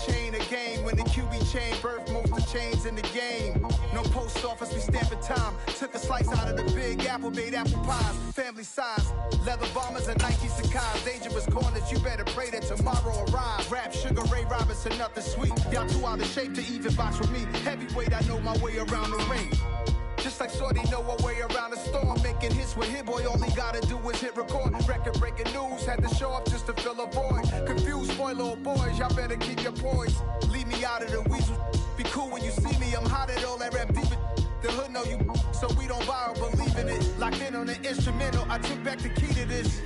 chain of game. When the QB chain birth most of chains in the game. No post office, we stamping time. Took a slice out of the big apple, made apple pies. Family size, leather bombers and Nike Sacai's. Dangerous corners, you better pray that tomorrow arrives. Rap, Sugar Ray Robinson, nothing sweet. Y'all too out of shape to even box with me. Heavyweight, I know my way around the ring. Just like Shorty know a way around the storm. Making hits with Hit Boy, all he gotta do is hit record. Record breaking news, had to show up just to fill a void. Confused, spoiler boys, y'all better keep your poise. Leave me out of the weasel. Be cool when you see me, I'm hot at all that rap deep. The hood know you, so we don't borrow, believe in it. Locked in on the instrumental, I took back the key to this.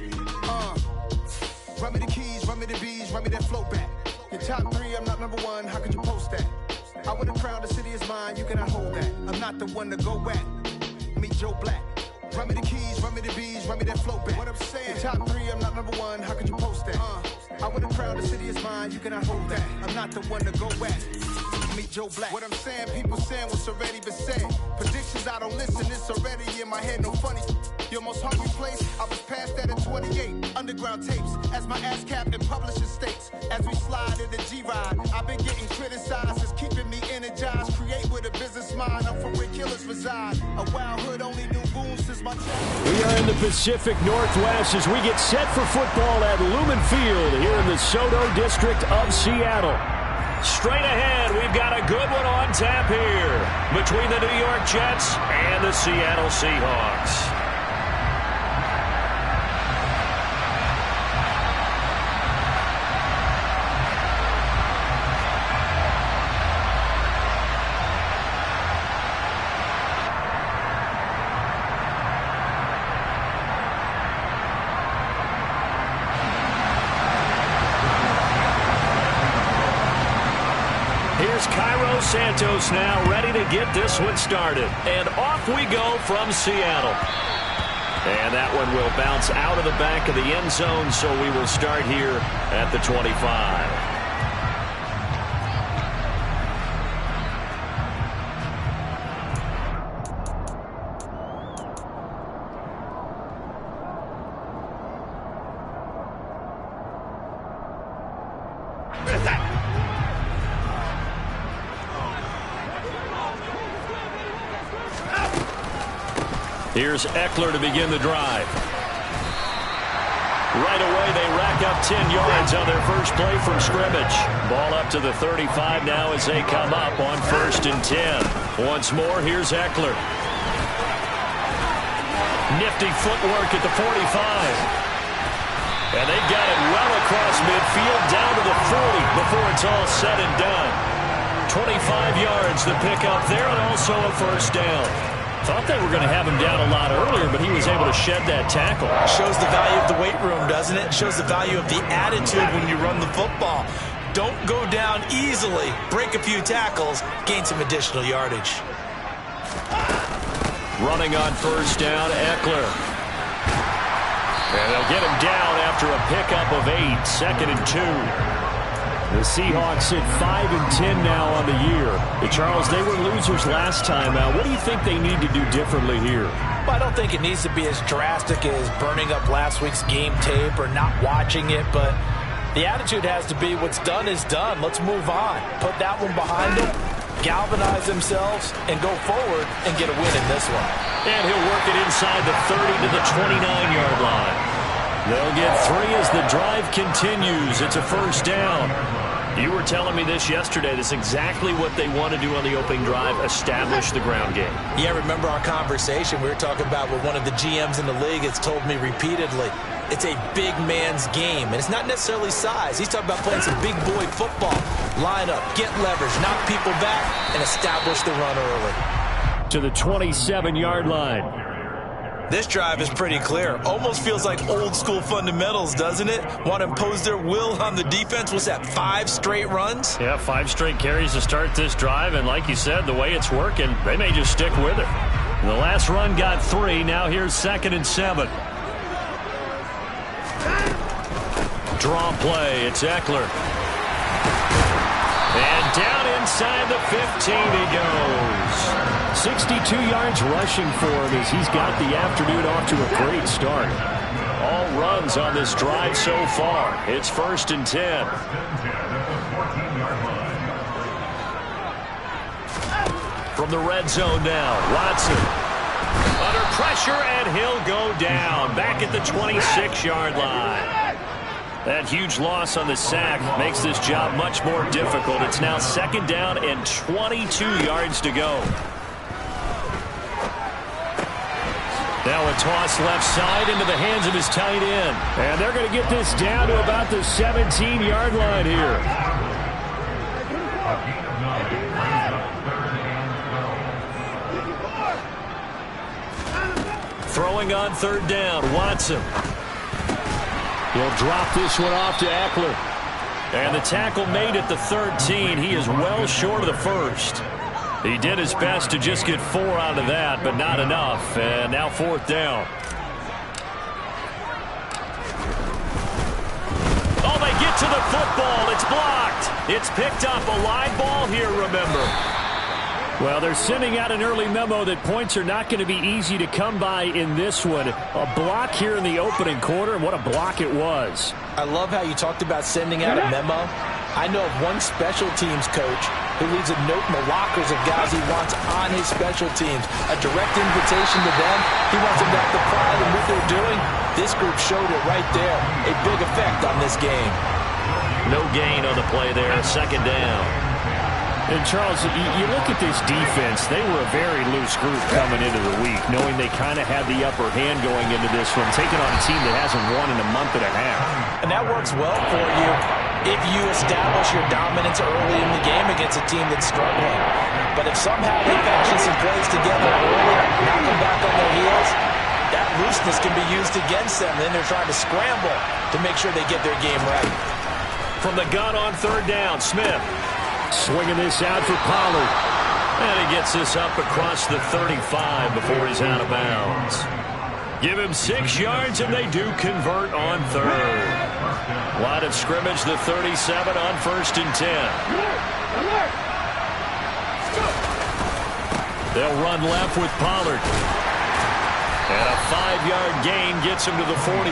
Run me the keys, run me the bees, run me that flow back. Your top 3, I'm not number 1, how could you post that? I would have crowned the city is mine, you cannot hold that. I'm not the one to go back. Meet Joe Black. Run me the keys, run me the bees, run me that flow back. What I'm saying, your top 3, I'm not number 1, how could you post that? I would have crowned the city is mine, you cannot hold that. I'm not the one to go back. Meet Joe Black. What I'm saying, people saying what's already been said. Predictions, I don't listen, it's already in my head, no funny. Your most hungry place, I was past that at 28. Underground tapes, as my ass cap in publishing states. As we slide in the G-Ride, I've been getting criticized, it's keeping me energized. Create with a business mind, I'm from where killers reside. A wild hood, only knew goons since my child. We are in the Pacific Northwest as we get set for football at Lumen Field here in the SoDo district of Seattle. Straight ahead, we've got a good one on tap here between the New York Jets and the Seattle Seahawks. Santos now ready to get this one started. And off we go from Seattle. And that one will bounce out of the back of the end zone, so we will start here at the 25. Here's Eckler to begin the drive. Right away, they rack up 10 yards on their first play from scrimmage. Ball up to the 35 now as they come up on 1st and 10. Once more, here's Eckler. Nifty footwork at the 45. And they got it well across midfield down to the 40 before it's all said and done. 25 yards the pickup there and also a first down. Thought they were going to have him down a lot earlier, but he was able to shed that tackle. Shows the value of the weight room, doesn't it? Shows the value of the attitude when you run the football. Don't go down easily. Break a few tackles. Gain some additional yardage. Running on first down, Eckler. And they'll get him down after a pickup of 8. 2nd and 2. The Seahawks sit 5 and 10 now on the year. Charles, they were losers last time out. What do you think they need to do differently here? Well, I don't think it needs to be as drastic as burning up last week's game tape or not watching it, but the attitude has to be what's done is done. Let's move on. Put that one behind them, galvanize themselves, and go forward and get a win in this one. And he'll work it inside the 30 to the 29-yard line. They'll get 3 as the drive continues. It's a first down. You were telling me this yesterday. That's exactly what they want to do on the opening drive, establish the ground game. Yeah, remember our conversation? We were talking about what one of the GMs in the league has told me repeatedly. It's a big man's game, and it's not necessarily size. He's talking about playing some big boy football. Line up, get leverage, knock people back, and establish the run early. To the 27-yard line. This drive is pretty clear. Almost feels like old school fundamentals, doesn't it? Want to impose their will on the defense. What's that, 5 straight runs? Yeah, 5 straight carries to start this drive. And like you said, the way it's working, they may just stick with it. The last run got 3. Now here's 2nd and 7. Draw play. It's Eckler. And down inside the 15 he goes. 62 yards rushing for him as he's got the afternoon off to a great start. All runs on this drive so far. It's 1st and 10. From the red zone now, Watson. Under pressure, and he'll go down. Back at the 26-yard line. That huge loss on the sack makes this job much more difficult. It's now 2nd down and 22 yards to go. Now a toss left side into the hands of his tight end. And they're going to get this down to about the 17-yard line here. Throwing on 3rd down, Watson. He'll drop this one off to Eckler. And the tackle made at the 13. He is well short of the first. He did his best to just get 4 out of that, but not enough. And now 4th down. Oh, they get to the football. It's blocked. It's picked up. A live ball here, remember. Well, they're sending out an early memo that points are not going to be easy to come by in this one. A block here in the opening quarter, and what a block it was. I love how you talked about sending out a memo. I know of one special teams coach who leaves a note in the lockers of guys he wants on his special teams. A direct invitation to them. He wants them to have the pride in what they're doing. This group showed it right there. A big effect on this game. No gain on the play there. 2nd down. And, Charles, you look at this defense, they were a very loose group coming into the week, knowing they kind of had the upper hand going into this one, taking on a team that hasn't won in a month and a half. And that works well for you if you establish your dominance early in the game against a team that's struggling. But if somehow they fashion some plays together early, knock them back on their heels, that looseness can be used against them. Then they're trying to scramble to make sure they get their game right. From the gun on 3rd down, Smith. Swinging this out for Pollard. And he gets this up across the 35 before he's out of bounds. Give him 6 yards, and they do convert on 3rd. Line of scrimmage, the 37 on 1st and 10. They'll run left with Pollard. And a 5-yard gain gets him to the 42.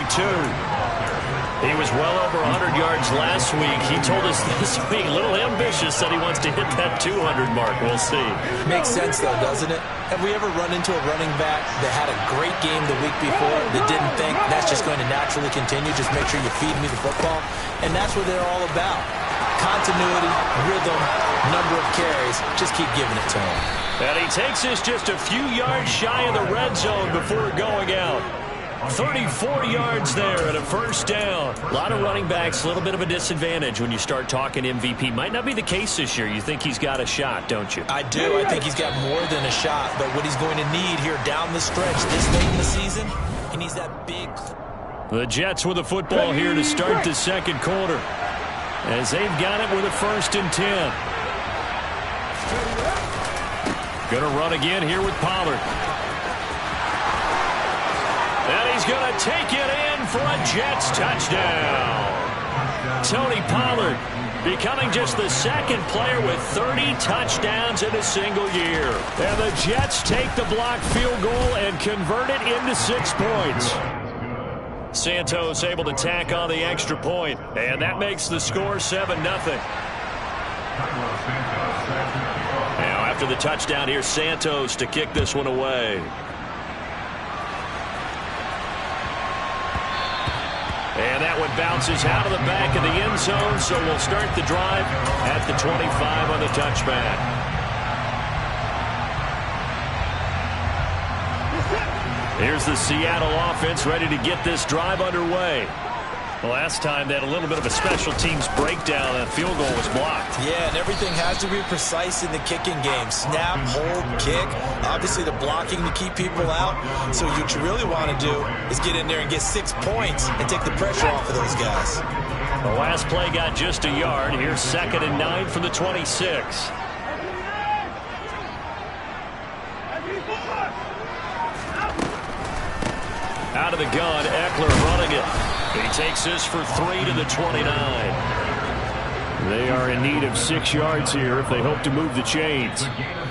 He was well over 100 yards last week. He told us this week, a little ambitious, that he wants to hit that 200 mark. We'll see. Makes sense, though, doesn't it? Have we ever run into a running back that had a great game the week before that didn't think that's just going to naturally continue? Just make sure you feed me the football. And that's what they're all about. Continuity, rhythm, number of carries. Just keep giving it to him. And he takes us just a few yards shy of the red zone before going out. 34 yards there and a 1st down. A lot of running backs, a little bit of a disadvantage when you start talking MVP. Might not be the case this year. You think he's got a shot, don't you? I do. I think he's got more than a shot. But what he's going to need here down the stretch this late in the season, he needs that big... The Jets with the football here to start the 2nd quarter, as they've got it with a 1st and 10. Going to run again here with Pollard. And he's going to take it in for a Jets touchdown. Tony Pollard becoming just the 2nd player with 30 touchdowns in a single year. And the Jets take the blocked field goal and convert it into 6 points. Santos able to tack on the extra point, and that makes the score 7-0. Now after the touchdown, here's Santos to kick this one away. And that one bounces out of the back of the end zone, so we'll start the drive at the 25 on the touchback. Here's the Seattle offense ready to get this drive underway. Last time they had a little bit of a special teams breakdown. That field goal was blocked. Yeah, and everything has to be precise in the kicking game. Snap, hold, kick. Obviously the blocking to keep people out. So what you really want to do is get in there and get 6 points and take the pressure off of those guys. The last play got just a yard. Here's 2nd and 9 from the 26. Out of the gun, Eckler running it. He takes this for 3 to the 29. They are in need of 6 yards here if they hope to move the chains.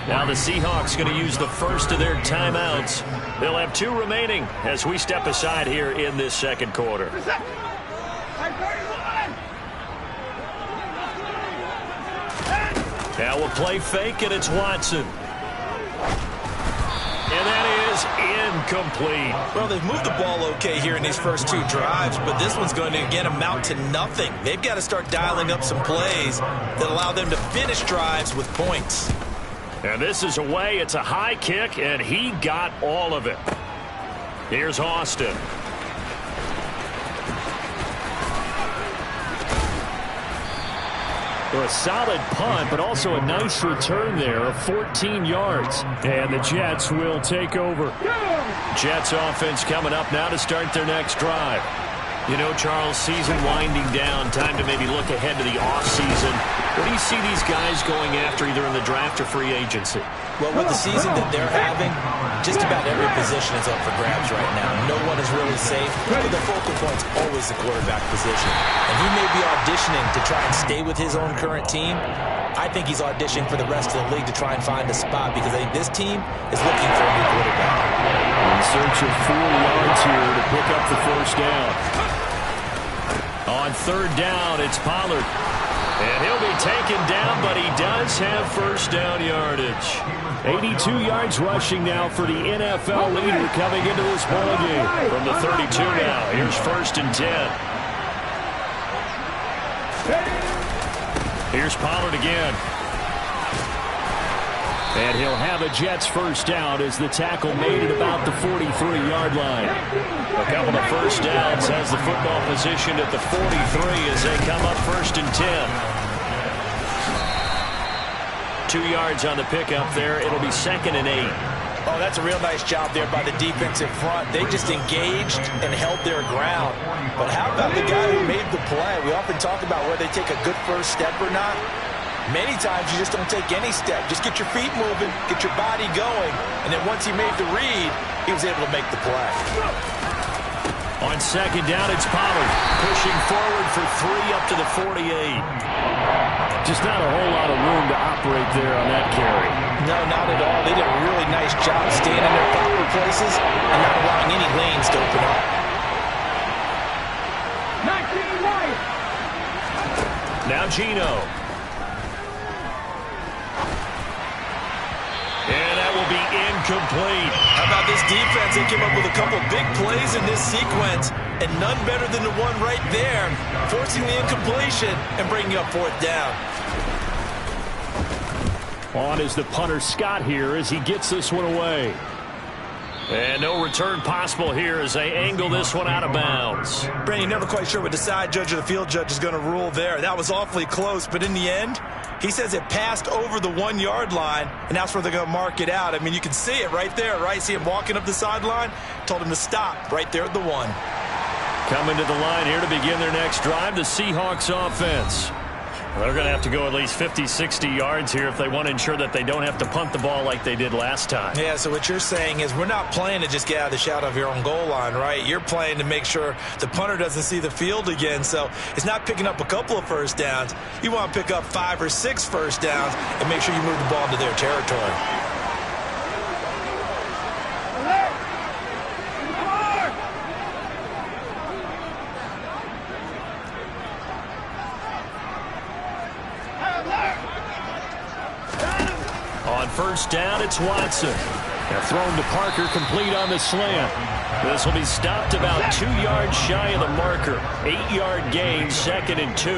Now the Seahawks going to use the first of their timeouts. They'll have 2 remaining as we step aside here in this 2nd quarter. Now we'll play fake, and it's Watson. And that is incomplete. Well, they've moved the ball okay here in these first two drives, but this one's going to, again, amount to nothing. They've got to start dialing up some plays that allow them to finish drives with points. And this is away. It's a high kick, and he got all of it. Here's Austin. A solid punt, but also a nice return there of 14 yards. And the Jets will take over. Jets offense coming up now to start their next drive. You know, Charles, season winding down, time to maybe look ahead to the offseason. What do you see these guys going after either in the draft or free agency? Well, with the season that they're having, just about every position is up for grabs right now. No one is really safe, but the focal point's always the quarterback position. And he may be auditioning to try and stay with his own current team. I think he's auditioning for the rest of the league to try and find a spot because I think this team is looking for a new quarterback. In search of 4 yards here to pick up the first down. On third down, it's Pollard. And he'll be taken down, but he does have first down yardage. 82 yards rushing now for the NFL leader coming into this ballgame. From the 32 now, here's first and 10. Here's Pollard again. And he'll have a Jets first down as the tackle made at about the 43-yard line. A couple of first downs has the football position at the 43 as they come up first and 10. 2 yards on the pickup there. It'll be second and 8. Oh, that's a real nice job there by the defensive front. They just engaged and held their ground. But how about the guy who made the play? We often talk about whether they take a good first step or not. Many times you just don't take any step. Just get your feet moving, get your body going, and then once he made the read, he was able to make the play. On second down, it's Pollard pushing forward for 3 up to the 48. Just not a whole lot of room to operate there on that carry. No, not at all. They did a really nice job staying in their proper places and not allowing any lanes to open up. Now Geno. And that will be incomplete. How about this defense? They came up with a couple big plays in this sequence, and none better than the one right there, forcing the incompletion and bringing up fourth down. On is the punter Scott here as he gets this one away. And no return possible here as they angle this one out of bounds. Brandon, you're never quite sure what the side judge or the field judge is going to rule there. That was awfully close, but in the end, he says it passed over the 1 yard line, and that's where they're going to mark it out. I mean, you can see it right there, right? See him walking up the sideline? Told him to stop right there at the 1. Coming to the line here to begin their next drive, the Seahawks offense. They're going to have to go at least 50, 60 yards here if they want to ensure that they don't have to punt the ball like they did last time. Yeah, so what you're saying is we're not playing to just get out of the shadow of your own goal line, right? You're playing to make sure the punter doesn't see the field again. So it's not picking up a couple of first downs. You want to pick up 5 or 6 first downs and make sure you move the ball into their territory. First down, it's Watson. Now thrown to Parker, complete on the slant. This will be stopped about 2 yards shy of the marker. 8-yard gain, second and 2.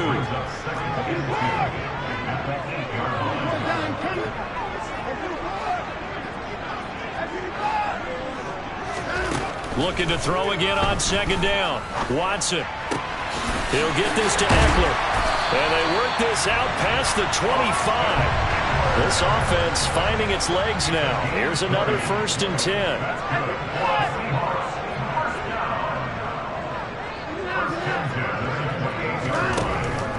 Looking to throw again on second down. Watson. He'll get this to Eckler. And they work this out past the 25. This offense finding its legs now. Here's another first and 10.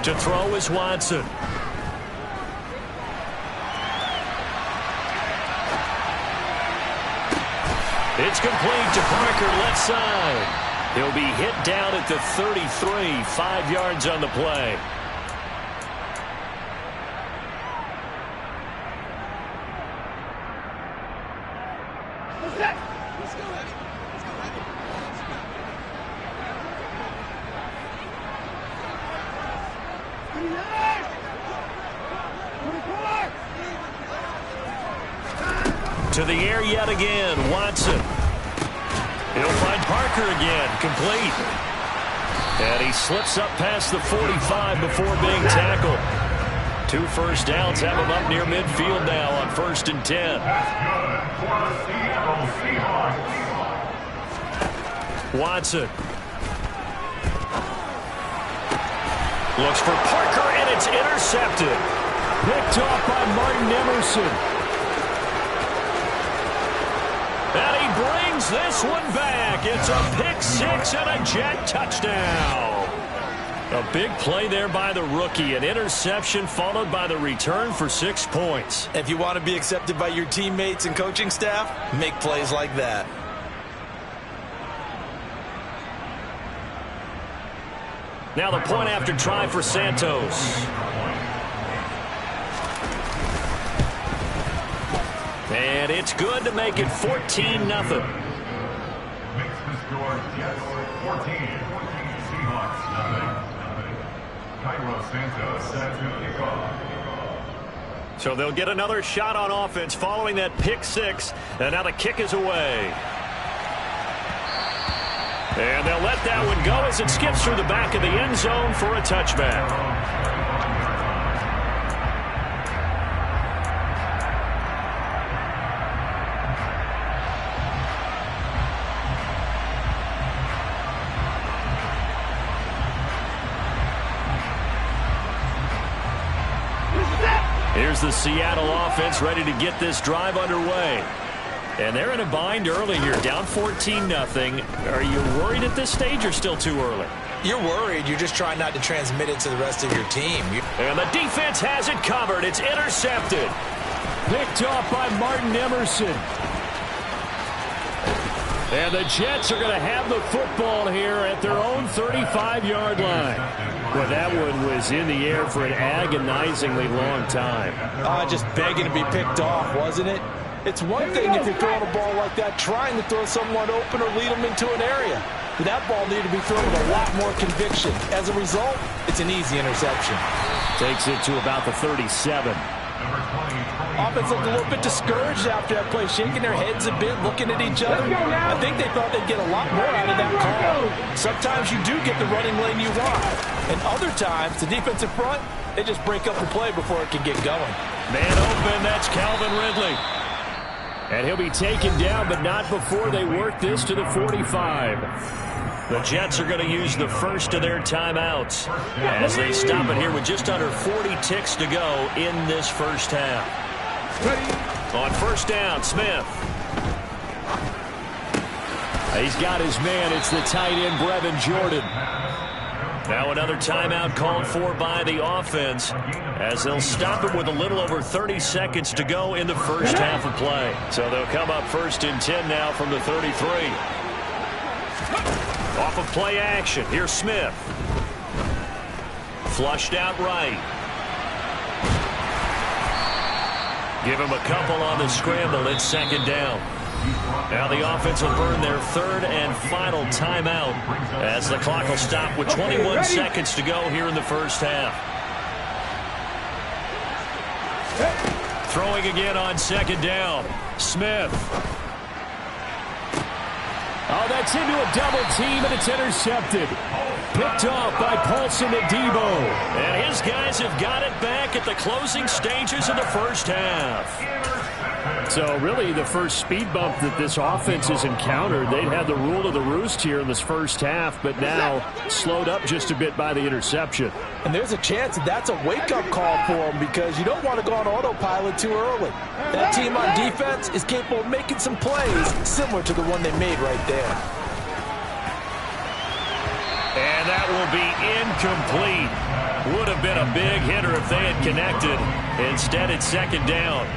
To throw is Watson. It's complete to Parker, left side. He'll be hit down at the 33, 5 yards on the play. To the air yet again, Watson. He'll find Parker again, complete. And he slips up past the 45 before being tackled. 2 first downs have him up near midfield now on 1st and 10. Watson. Looks for Parker, and it's intercepted. Picked off by Martin Emerson. And he brings this one back. It's a pick 6 and a Jet touchdown. A big play there by the rookie. An interception followed by the return for 6 points. If you want to be accepted by your teammates and coaching staff, make plays like that. Now the point after try for Santos. And it's good to make it 14-0. Makes the score Jets 14, Seahawks 0. Cairo Santos set to kick off. So they'll get another shot on offense following that pick 6. And now the kick is away. And they'll let that one go as it skips through the back of the end zone for a touchback. Here's the Seattle offense ready to get this drive underway. And they're in a bind early here, down 14-0. Are you worried at this stage or still too early? You're worried. You're just trying not to transmit it to the rest of your team. And the defense has it covered. It's intercepted. Picked off by Martin Emerson. And the Jets are going to have the football here at their own 35-yard line. Well, that one was in the air for an agonizingly long time. Just begging to be picked off, wasn't it? It's one thing if you're throwing a ball like that, trying to throw someone open or lead them into an area. But that ball needed to be thrown with a lot more conviction. As a result, it's an easy interception. Takes it to about the 37. Offense looked a little bit discouraged after that play, shaking their heads a bit, looking at each other. I think they thought they'd get a lot more out of that call. Sometimes you do get the running lane you want. And other times, the defensive front, they just break up the play before it can get going. Man open, that's Calvin Ridley. And he'll be taken down, but not before they work this to the 45. The Jets are going to use the first of their timeouts as they stop it here with just under 40 ticks to go in this first half. On 1st down, Smith. He's got his man. It's the tight end, Brevin Jordan. Now another timeout called for by the offense as they'll stop it with a little over 30 seconds to go in the first half of play. So they'll come up 1st and 10 now from the 33. Off of play action, here's Smith. Flushed out right. Give him a couple on the scramble. It's 2nd down. Now the offense will burn their 3rd and final timeout as the clock will stop with 21 seconds to go here in the first half. Throwing again on 2nd down. Smith. Oh, that's into a double team, and it's intercepted. Picked off by Paulson Adebo. And his guys have got it back at the closing stages of the first half. So really the first speed bump that this offense has encountered, they'd had the rule of the roost here in this first half, but now slowed up just a bit by the interception. And there's a chance that that's a wake-up call for them because you don't want to go on autopilot too early. That team on defense is capable of making some plays similar to the one they made right there. And that will be incomplete. Would have been a big hitter if they had connected. Instead, it's 2nd down.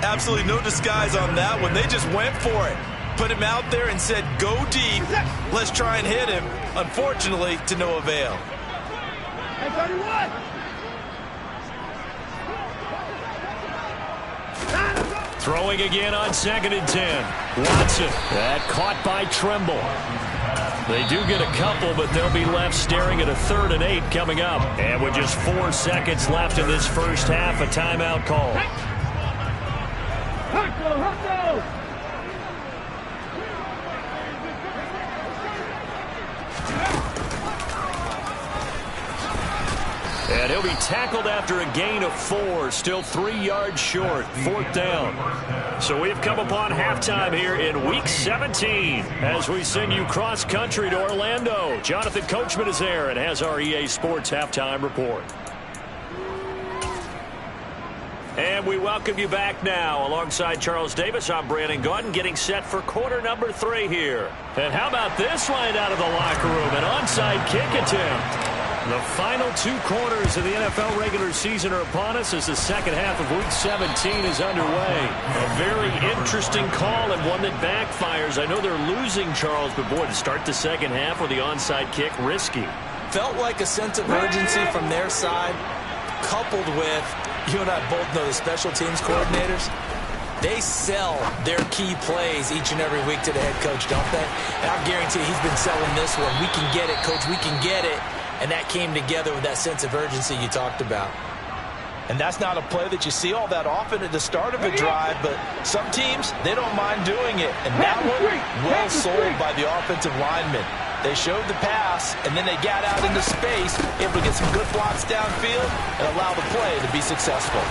Absolutely no disguise on that one. They just went for it. Put him out there and said, go deep. Let's try and hit him. Unfortunately, to no avail. Throwing again on 2nd and 10. Watson. That caught by Tremble. They do get a couple, but they'll be left staring at a 3rd and 8 coming up. And with just 4 seconds left in this first half, a timeout call. And he'll be tackled after a gain of 4, still 3 yards short, 4th down. So we've come upon halftime here in Week 17 as we send you cross-country to Orlando. Jonathan Coachman is there and has our EA Sports halftime report. And we welcome you back now. Alongside Charles Davis, I'm Brandon Gaudin, getting set for quarter number 3 here. And how about this line out of the locker room? An onside kick attempt. The final 2 quarters of the NFL regular season are upon us as the second half of Week 17 is underway. A very interesting call and one that backfires. I know they're losing, Charles, but boy, to start the second half with the onside kick, risky. Felt like a sense of urgency from their side, coupled with, you and I both know the special teams coordinators. They sell their key plays each and every week to the head coach, don't they? And I guarantee he's been selling this one. We can get it, coach, we can get it. And that came together with that sense of urgency you talked about. And that's not a play that you see all that often at the start of a drive, but some teams, they don't mind doing it. And that one, well sold by the offensive lineman. They showed the pass, and then they got out into space, able to get some good blocks downfield and allow the play to be successful.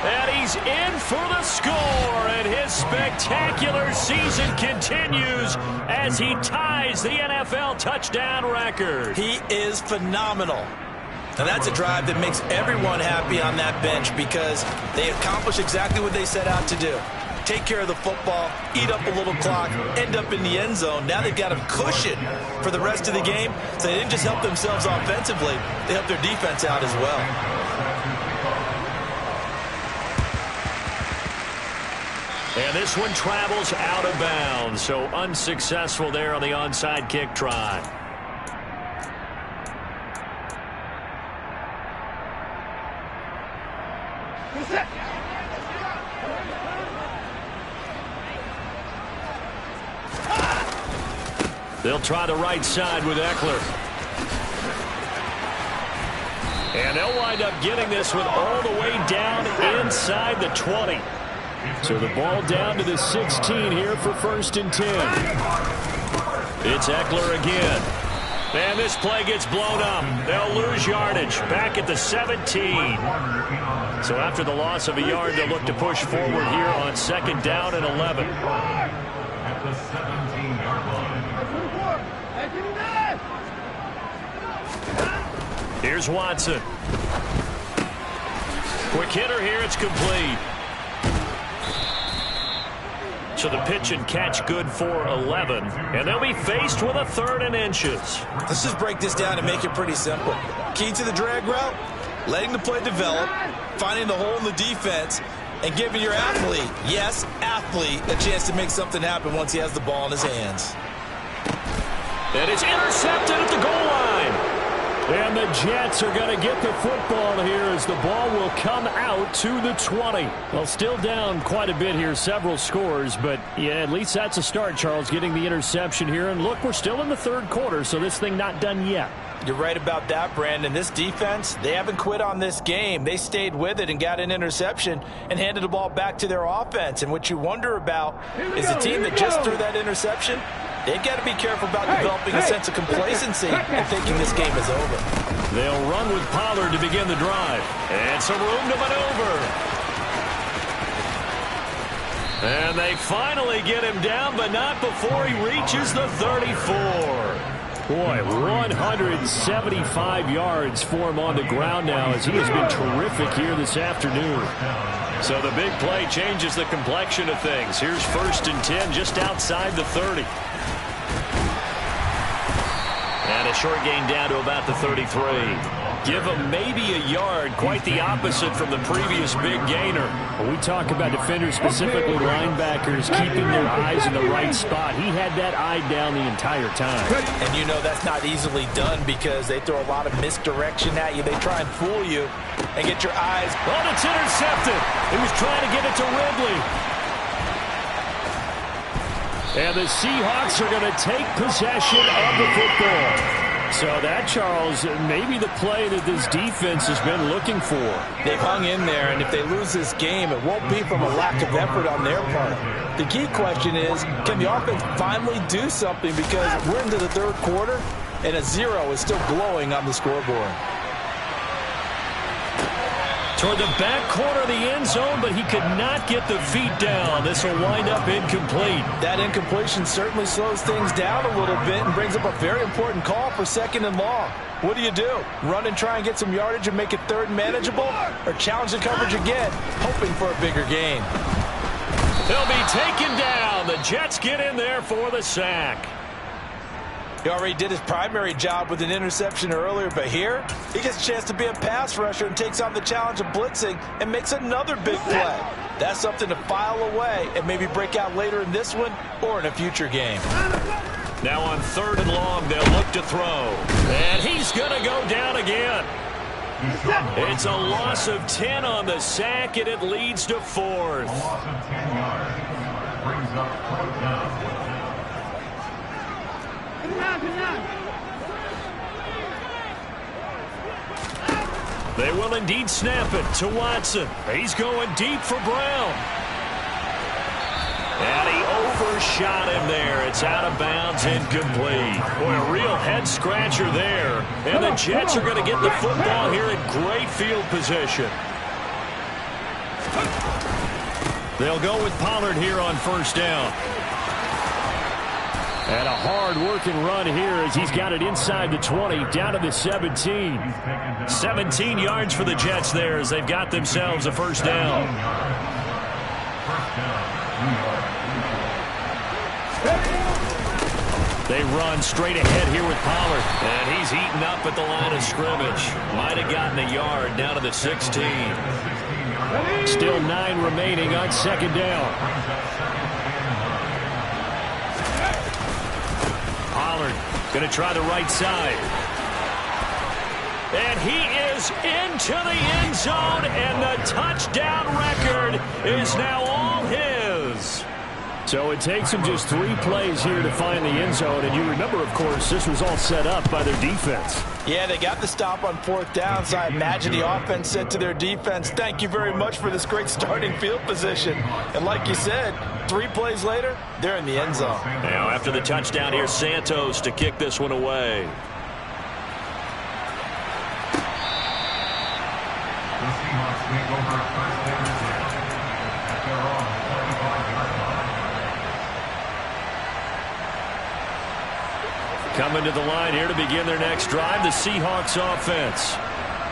And he's in for the score, and his spectacular season continues as he ties the NFL touchdown record. He is phenomenal. And that's a drive that makes everyone happy on that bench because they accomplished exactly what they set out to do. Take care of the football, eat up a little clock, end up in the end zone. Now they've got a cushion for the rest of the game. So they didn't just help themselves offensively, they helped their defense out as well. And this one travels out of bounds, so unsuccessful there on the onside kick try. They'll try the right side with Eckler. And they'll wind up getting this one all the way down inside the 20. So the ball down to the 16 here for 1st and 10. It's Eckler again. And this play gets blown up. They'll lose yardage back at the 17. So after the loss of a yard, they'll look to push forward here on 2nd down and 11. At the 17-yard line. Here's Watson. Quick hitter here. It's complete. So the pitch and catch good for 11. And they'll be faced with a 3rd and inches. Let's just break this down and make it pretty simple. Key to the drag route, letting the play develop, finding the hole in the defense, and giving your athlete, yes, athlete, a chance to make something happen once he has the ball in his hands. And it's intercepted at the goal line. And the Jets are going to get the football here as the ball will come out to the 20. Well, still down quite a bit here, several scores, but yeah, at least that's a start, Charles, getting the interception here. And look, we're still in the 3rd quarter, so this thing not done yet. You're right about that, Brandon. This defense, they haven't quit on this game. They stayed with it and got an interception and handed the ball back to their offense. And what you wonder about is the team that just threw that interception, they've got to be careful about developing a sense of complacency and thinking this game is over. They'll run with Pollard to begin the drive. And some room to maneuver. And they finally get him down, but not before he reaches the 34. Boy, 175 yards for him on the ground now as he has been terrific here this afternoon. So the big play changes the complexion of things. Here's 1st and 10 just outside the 30. And a short gain down to about the 33. Give him maybe a yard, quite the opposite from the previous big gainer. When we talk about defenders, specifically linebackers, keeping their eyes in the right spot, he had that eye down the entire time. And you know that's not easily done because they throw a lot of misdirection at you. They try and fool you and get your eyes. Oh, it's intercepted. He was trying to get it to Ridley. And the Seahawks are going to take possession of the football. So that, Charles, may be the play that this defense has been looking for. They've hung in there, and if they lose this game, it won't be from a lack of effort on their part. The key question is, can the offense finally do something? Because we're into the third quarter, and a 0 is still glowing on the scoreboard. Toward the back corner of the end zone, but he could not get the feet down. This will wind up incomplete. That incompletion certainly slows things down a little bit and brings up a very important call for 2nd and long. What do? Run and try and get some yardage and make it 3rd and manageable? Or challenge the coverage again, hoping for a bigger gain? They'll be taken down. The Jets get in there for the sack. He already did his primary job with an interception earlier, but here he gets a chance to be a pass rusher and takes on the challenge of blitzing and makes another big play. That's something to file away and maybe break out later in this one or in a future game. Now on 3rd and long, they'll look to throw. And he's going to go down again. It's a loss of 10 on the sack, and it leads to 4th. A loss of 10 yards. Brings up 4th down. They will indeed snap it to Watson. He's going deep for Brown. And he overshot him there. It's out of bounds, incomplete. Boy, a real head-scratcher there. And the Jets are going to get the football here in great field position. They'll go with Pollard here on 1st down. And a hard-working run here as he's got it inside the 20, down to the 17. 17 yards for the Jets there as they've got themselves a 1st down. They run straight ahead here with Pollard. And he's eaten up at the line of scrimmage. Might have gotten a yard down to the 16. Still 9 remaining on 2nd down. Pollard going to try the right side. And he is into the end zone, and the touchdown record is now all his. So it takes him just 3 plays here to find the end zone. And you remember, of course, this was all set up by their defense. Yeah, they got the stop on 4th down, so I imagine the offense said to their defense, thank you very much for this great starting field position. And like you said, 3 plays later, they're in the end zone. Now, after the touchdown, here's Santos to kick this one away. The Seahawks take over 1st and 10 at their own 35-yard line. Coming to the line here to begin their next drive, the Seahawks offense.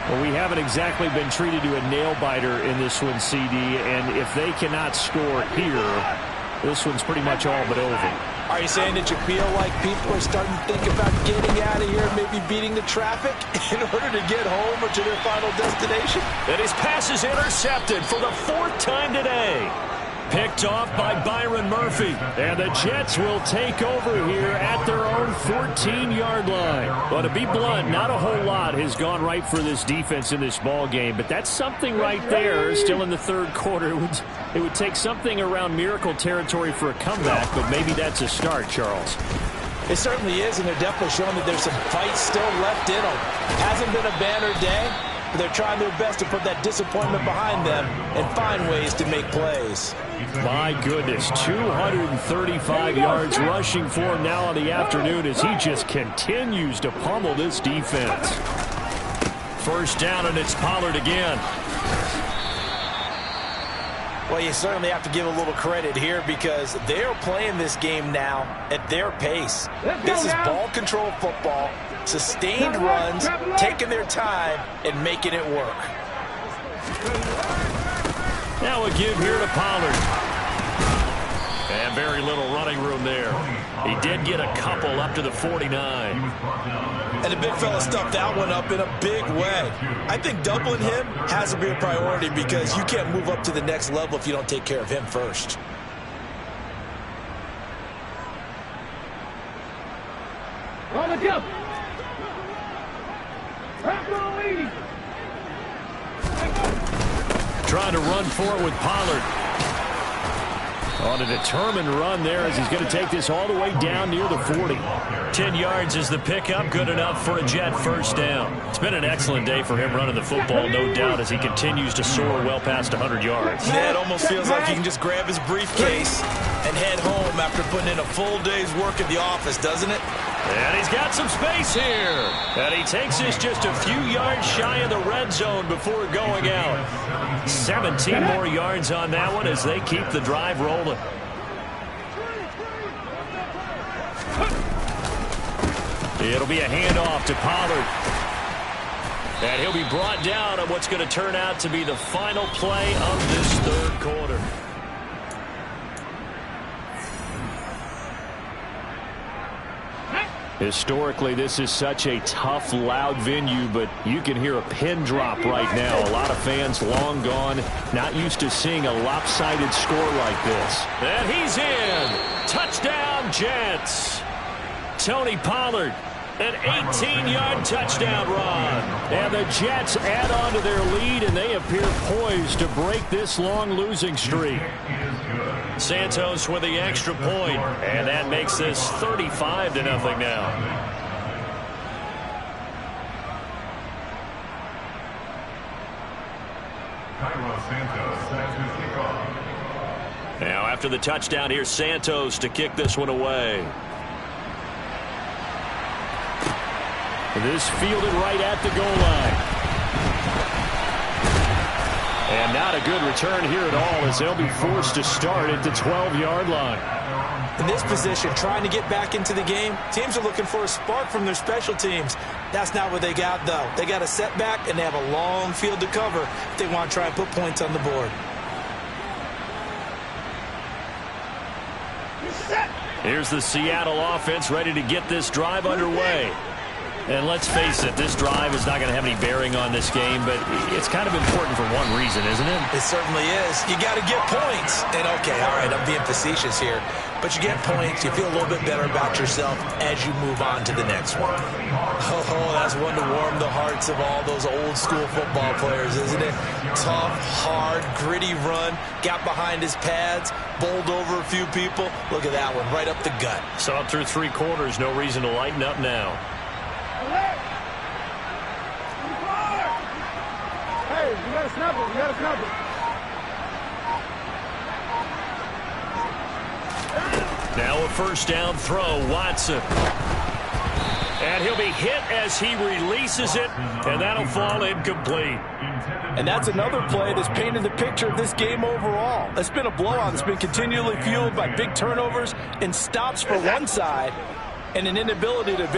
Well, we haven't exactly been treated to a nail-biter in this one, CD, and if they cannot score here, this one's pretty much all but over. Are you saying that you feel like people are starting to think about getting out of here and maybe beating the traffic in order to get home or to their final destination? And his pass is intercepted for the 4th time today. Picked off by Byron Murphy. And the Jets will take over here at their own 14-yard line. Well, to be blunt, not a whole lot has gone right for this defense in this ball game, but that's something right there. Still in the 3rd quarter. It would take something around miracle territory for a comeback, but maybe that's a start, Charles. It certainly is, and they're definitely showing that there's some fight still left in them. Hasn't been a banner day, but they're trying their best to put that disappointment behind them and find ways to make plays. My goodness, 235 yards rushing for him now on the afternoon as he just continues to pummel this defense. 1st down, and it's Pollard again. Well, you certainly have to give a little credit here because they're playing this game now at their pace. This is ball control football, sustained runs, taking their time, and making it work. Now a give here to Pollard. And very little running room there. He did get a couple up to the 49. And the big fella stuffed that one up in a big way. I think doubling him has to be a priority because you can't move up to the next level if you don't take care of him first. Trying to run for it with Pollard. On a determined run there as he's going to take this all the way down near the 40. 10 yards is the pickup, good enough for a Jet first down. It's been an excellent day for him running the football, no doubt, as he continues to soar well past 100 yards. Yeah, it almost feels like he can just grab his briefcase and head home after putting in a full day's work at the office, doesn't it? And he's got some space here. And he takes this just a few yards shy of the red zone before going out. 17 more yards on that one as they keep the drive rolling. It'll be a handoff to Pollard. And he'll be brought down on what's going to turn out to be the final play of this third quarter. Historically, this is such a tough, loud venue, but you can hear a pin drop right now. A lot of fans long gone, not used to seeing a lopsided score like this. And he's in. Touchdown, Jets. Tony Pollard, an 18-yard touchdown run. And the Jets add on to their lead, and they appear poised to break this long losing streak. Santos with the extra point, and that makes this 35-0 now. Cairo Santos set to kick off. Now after the touchdown, here's Santos to kick this one away. This fielded right at the goal line. And not a good return here at all as they'll be forced to start at the 12-yard line. In this position, trying to get back into the game, teams are looking for a spark from their special teams. That's not what they got, though. They got a setback, and they have a long field to cover if they want to try and put points on the board. Here's the Seattle offense ready to get this drive underway. And let's face it, this drive is not going to have any bearing on this game, but it's kind of important for one reason, isn't it? It certainly is. You got to get points. And, okay, all right, I'm being facetious here. But you get points, you feel a little bit better about yourself as you move on to the next one. Oh, that's one to warm the hearts of all those old-school football players, isn't it? Tough, hard, gritty run, got behind his pads, bowled over a few people. Look at that one, right up the gut. Saw it through 3 quarters, no reason to lighten up now. Hey, you gotta snap it, you gotta snap it. Now a first down throw, Watson. And he'll be hit as he releases it, and that'll fall incomplete. And that's another play that's painted the picture of this game overall. It's been a blowout that's been continually fueled by big turnovers and stops for one side and an inability to advance